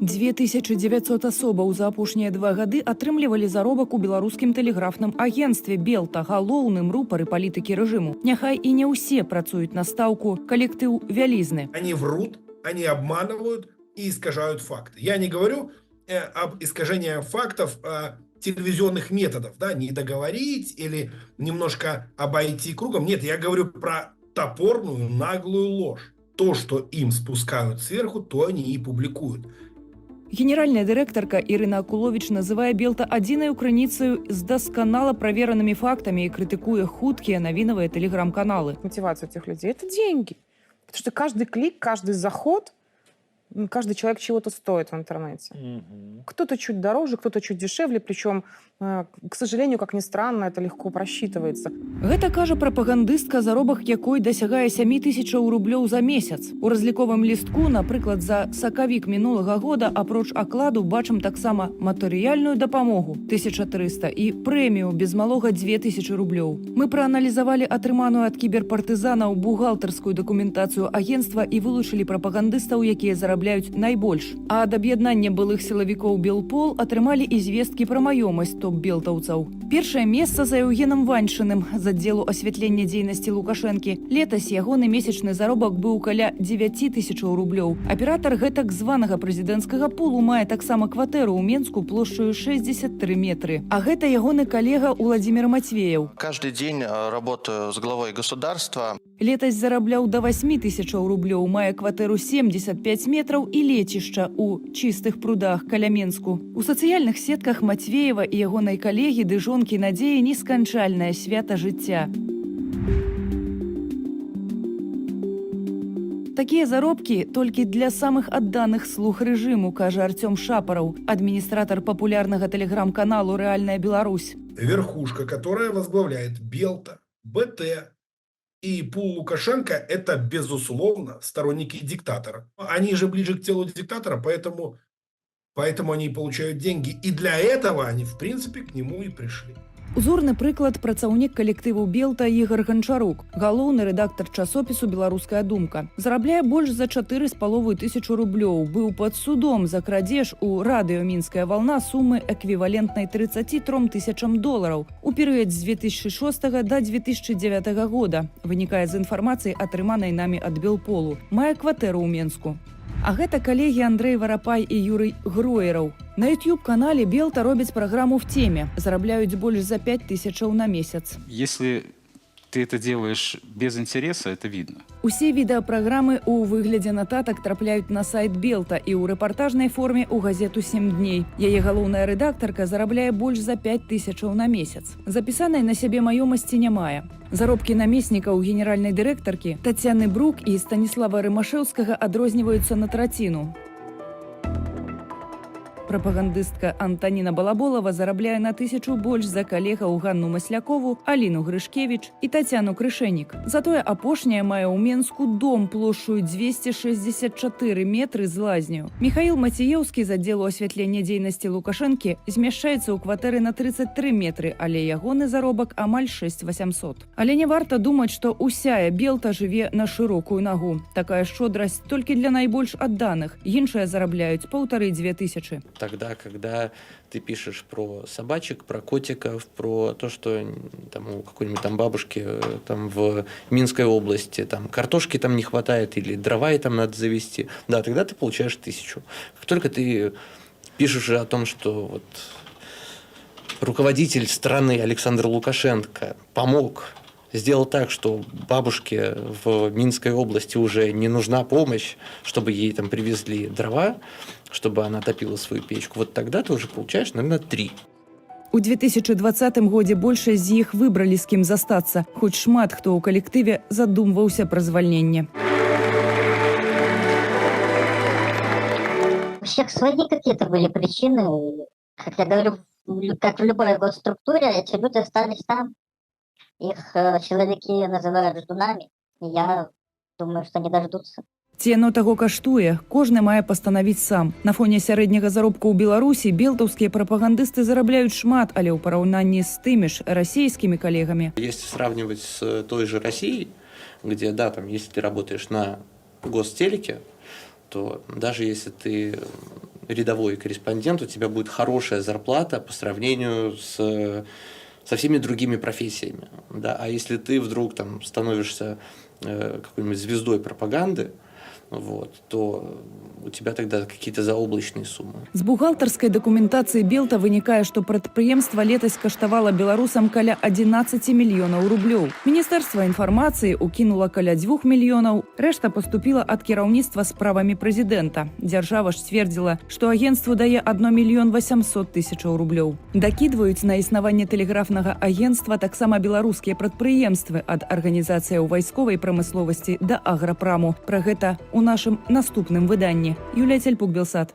2900 асобаў за апошнія 2 гады атрымлівалі заробак у беларускім тэлеграфным агенцтве «Белта», галоўным рупары палітыкі рэжыму. Няхай і не ўсе працуюць на стаўку, калектыў вялізны. Они врут, они обманывают и искажают факты. Я не говорю об искажении фактов телевизионных методов, да, не договорить или немножко обойти кругом. Нет, я говорю про топорную, наглую ложь. То, что им спускают сверху, то они и публикуют. Генеральная дырэктарка Ірына Акуловіч называе «Белта» адзінай крыніцаю з дасканала праверанымі фактамі і крытыкуе хуткія навінавыя тэлеграм-каналы. Мотивация этих людей – это деньги. Потому что каждый клик, каждый заход, каждый человек чего-то стоит в интернете. Кто-то чуть дороже, кто-то чуть дешевле, причем, к сожалению, как ни странно, это легко просчитывается. Гэта кажа прапагандыстка, заробак якой дасягае 7000 рублёў за месяц. У разліковым лістку, напрыклад, за сакавік мінулага года апроч акладу бачым таксама матэрыяльную дапамогу 1300 і прэмію без малога 2000 рублёў. Мы прааналізавалі атрыманую ад кіберпартызанаў бухгалтарскую дакументацыю агенцтва і вылучылі прапагандыстаў, якія зарабляюць найбольш. А ад аб'яднання былых сілавікоў «Белпол» атрымалі і звесткі пра маёмасць топ-белтаўцаў. Першае месца за Еўгенам Ваньшыным з аддзелу асвятлення дзейнасці Лукашэнкі. Летась ягоны месячны заробак быў каля 9000 рублёў. Аператар гэтак званага прэзідэнцкага пулу мае таксама кватэру ў Менску плошчаю 63 метры. А гэта ягоны калега Уладзімир Матвеев. Каждый день работаю с главой государства. Летась зарабляў до 8000 рублёў, мае кватэру 75 метраў і лецішча ў чыстых прудах каля Менску. У сацыяльных сетках Матвеева і ягонай калегі ды жонкі Надзеі несканчальнае свята жыцця. Такія заробкі толькі для самых адданых слуг рэжыму, кажа Артём Шапараў, адміністратар папулярнага тэлеграм-каналу «Рэальная Беларусь». Верхушка, которая возглавляет Белта, БТ и пул Лукашенко, это, безусловно, сторонники диктатора. Они же ближе к телу диктатора, поэтому они получают деньги. И для этого они, в принципе, к нему и пришли. Узорны прыклад працаўнік калектыву «Белта» Ігор Ганчарук, галоўны рэдактар часопісу «Беларуская думка». Зарабляе больш за 4500 рублёў. Быў пад судом за крадзеж у радыё «Мінская вална» сумы эквівалентнай 33 тысячам долараў у перыяд з 2006 да 2009 года, вынікае з інфармацыі, атрыманай намі ад Белполу. Мае кватэру ў Менску. А гэта калегі Андрэй Варапай і Юрый Гроераў. На YouTube-канале «Белта» робяць праграму «В теме». Зарабляюць больш за 5000 на месяц. Если ты это делаешь без интереса, это видно. Усе відэапраграмы ў выглядзе нататак трапляюць на сайт «Белта» і ў рэпартажнай форме ў газету «7 дней». Яе галоўная рэдактарка зарабляе больш за 5000 на месяц. Запісанай на сябе маёмасці не мае. Заробкі намеснікаў генеральнай дырэктаркі Тацяны Брук і Станіслава Рымашэўскага адрозніваюцца на траціну. Прапагандыстка Антаніна Балаболова зарабляе на 1000 больш за калегаў Ганну Маслякову, Аліну Грышкевіч і Тацяну Крышэнік. Затое апошняя мае ў Менску дом плошчаю 264 метры з лазню. Михаил Мацееўскі з аддзелу асвятлення дзейнасці Лукашэнкі змяшчаецца ў кватэры на 33 метры, але ягоны заробак амаль 6800. Але не варта думаць, што ўсяя «Белта» жыве на шырокую нагу. Такая шчодрасць толькі для найбольш адданых. Іншыя зарабляюць 1500. Тогда, когда ты пишешь про собачек, про котиков, про то, что там у какой-нибудь там бабушки там в Минской области там картошки там не хватает или дрова там надо завести, да, тогда ты получаешь 1000. Как только ты пишешь о том, что вот руководитель страны Александр Лукашенко помог, сделал так, что бабушке в Минской области уже не нужна помощь, чтобы ей там привезли дрова, чтобы она топила свою печку, вот тогда ты уже получаешь, наверное, 3. У 2020 годзе большасць з іх выбралі, з кім застацца, хоць шмат хто ў калектыве задумваўся пра звальненне. У всех свои какие-то были причины. Как я говорю, как в любой госструктуре, эти люди остались там. Их силовики называют ждунами. И я думаю, что не дождутся. Ці яно таго каштуе, кожны мае пастанавіць сам. На фоне сярэдняга заробку ў Беларусі белтаўскія прапагандысты зарабляюць шмат, але ў параўнанні з тымі ж расійскімі калегамі. Если сравнивать с той же Россией, где, да, там, если ты работаешь на гостелеке, то даже если ты рядовой корреспондент, у тебя будет хорошая зарплата по сравнению со всеми другими профессиями. Да? А если ты вдруг там становишься какой-нибудь звездой пропаганды, вот, то у тебя тогда какие-то заоблачные суммы. З бухгалтарскай дакументацыі Белта вынікае, што прадпрыемства летась каштавала беларусам каля 11 мільёнаў рублёў. Міністэрства інфармацыі укінула каля 2 мільёнаў, рэшта паступіла ад кіраўніцтва справамі прэзідэнта. Дзяржава ж сцвердзіла, што агенцтву дае 1 мільён 800 тысячаў рублёў. Дакідваюць на існаванне тэлеграфнага агенцтва таксама беларускія прадпрыемствы ад арганізацыяў вайсковай прамысловасці да аграпраму. Пра гэта у нашым наступным выданні. Юлія Цельпук, Белсат.